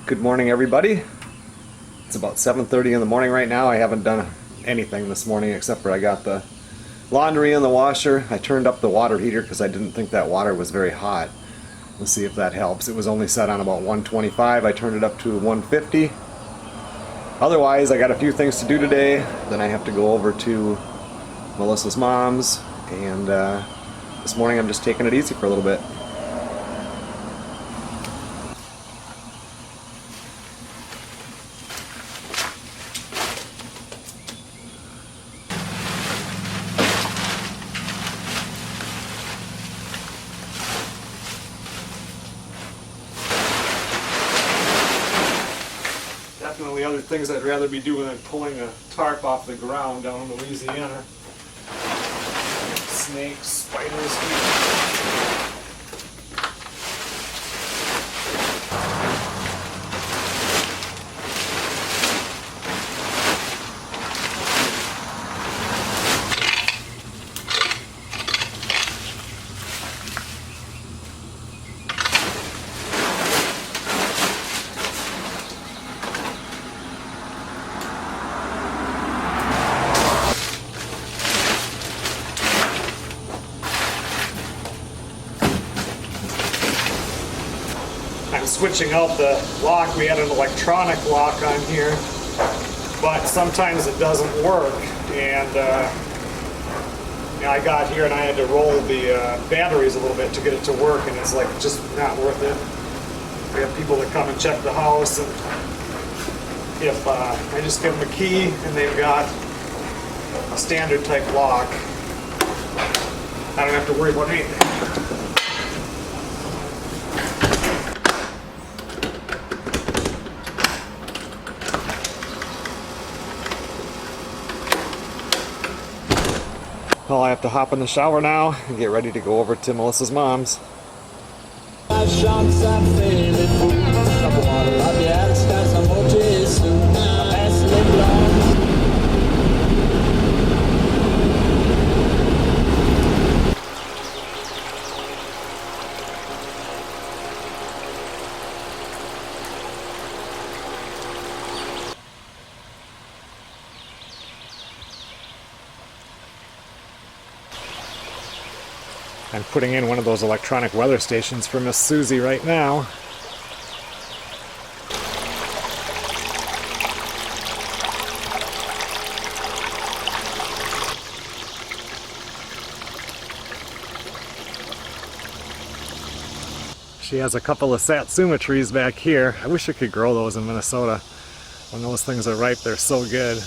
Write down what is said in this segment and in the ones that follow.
Good morning, everybody. It's about 7:30 in the morning right now. I haven't done anything this morning except for I got the laundry in the washer. I turned up the water heater because I didn't think that water was very hot. Let's see if that helps. It was only set on about 125. I turned it up to 150. Otherwise, I got a few things to do today. Then I have to go over to Melissa's mom's, and this morning I'm just taking it easy for a little bit. Definitely other things I'd rather be doing than pulling a tarp off the ground down in Louisiana. Snakes, spiders. I'm switching out the lock. We had an electronic lock on here, but sometimes it doesn't work. And I got here and I had to roll the batteries a little bit to get it to work, and it's like just not worth it. We have people that come and check the house, and if I just give them a key and they've got a standard type lock, I don't have to worry about anything. Well, I have to hop in the shower now and get ready to go over to Melissa's mom's. I'm putting in one of those electronic weather stations for Miss Susie right now. She has a couple of satsuma trees back here. I wish I could grow those in Minnesota. When those things are ripe, they're so good.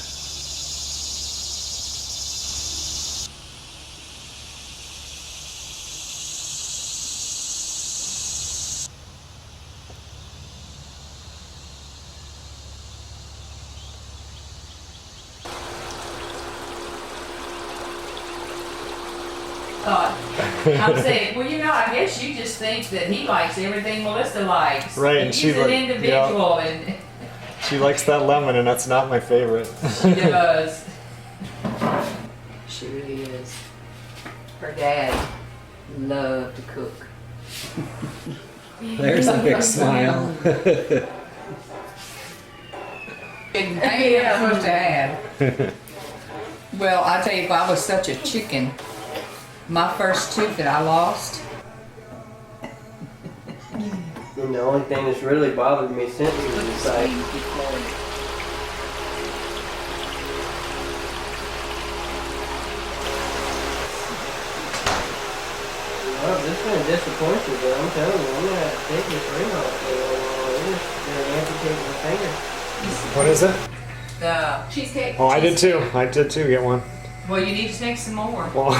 I'm saying, well, I guess you just think that he likes everything Melissa likes. Right, and He's she's an like, individual, yeah. and She likes that lemon, and that's not my favorite. she does. She really is. Her dad loved to cook. There's a big smile. Ain't you supposed to have? Well, I tell you, if I was such a chicken, my first tooth that I lost. And the only thing that's really bothered me since was like, well, this is going to disappoint you, but I'm telling you, I'm going to have to take this ring off. It's going to amputate my finger. What is it? The cheesecake. Oh, I did too. I did too get one. Well, you need to make some more. Well,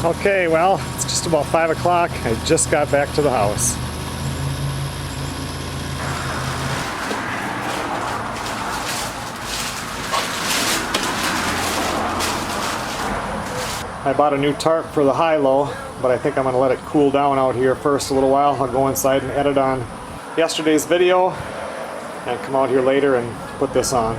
Okay, well, it's just about 5 o'clock. I just got back to the house. I bought a new tarp for the HiLo, but I think I'm going to let it cool down out here first a little while. I'll go inside and edit on yesterday's video and come out here later and put this on.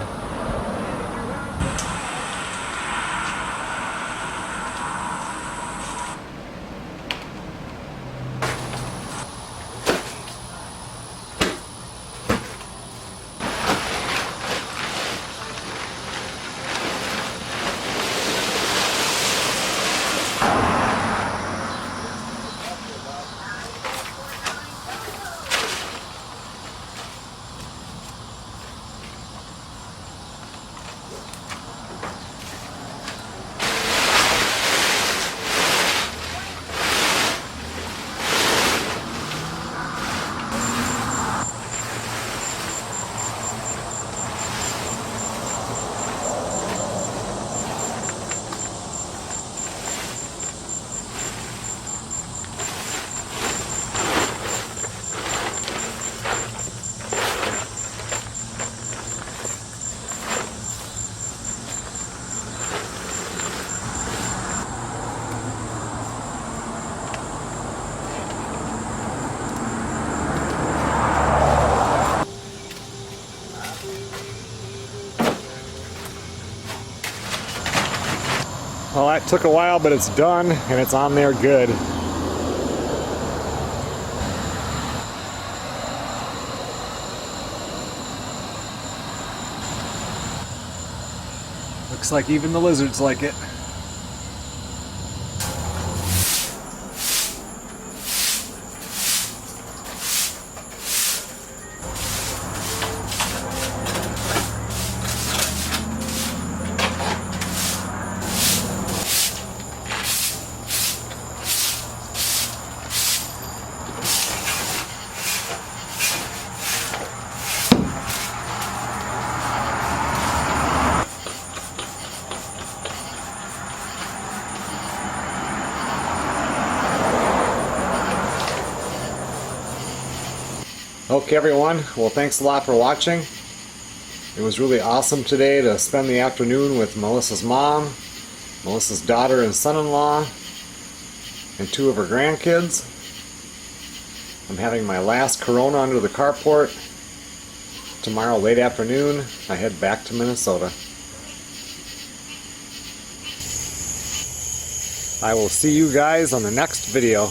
Well, that took a while, but it's done and it's on there good. Looks like even the lizards like it. Okay everyone, well thanks a lot for watching. It was really awesome today to spend the afternoon with Melissa's mom, Melissa's daughter and son-in-law, and 2 of her grandkids. I'm having my last Corona under the carport. Tomorrow late afternoon, I head back to Minnesota. I will see you guys on the next video.